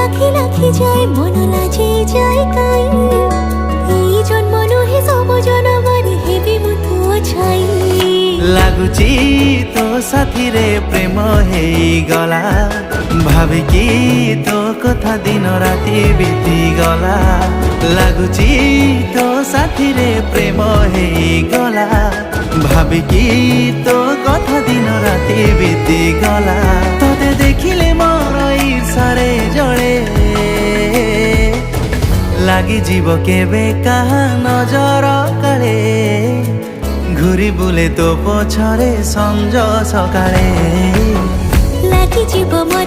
আখি লাখি যায় মন লাজি যায় কাই এই জন্ম নহে সব জনমরে হেবি মু তো ছাই ଲାଗୁଛି ତୋ ସାଥିରେ ପ୍ରେମ ହେଇଗଲା ଭାବିକି ତୋ କଥା ଦିନ ରାତି ବିତିଗଲା ଲାଗୁଛି ତୋ ସାଥିରେ ପ୍ରେମ ହେଇଗଲା ଭାବିକି ତୋ କଥା ଦିନ ରାତି ବିତିଗଲା ତତେ ଦେଖିଲେ ମୋର ଈର୍ଷାରେ ଜଳେ ଲାଗିଯିବ କେବେ କାହା ନଜର କାଳେ ঘুরি বুলে তো পছরে সঞ্জ সকালে লাগি জীব মন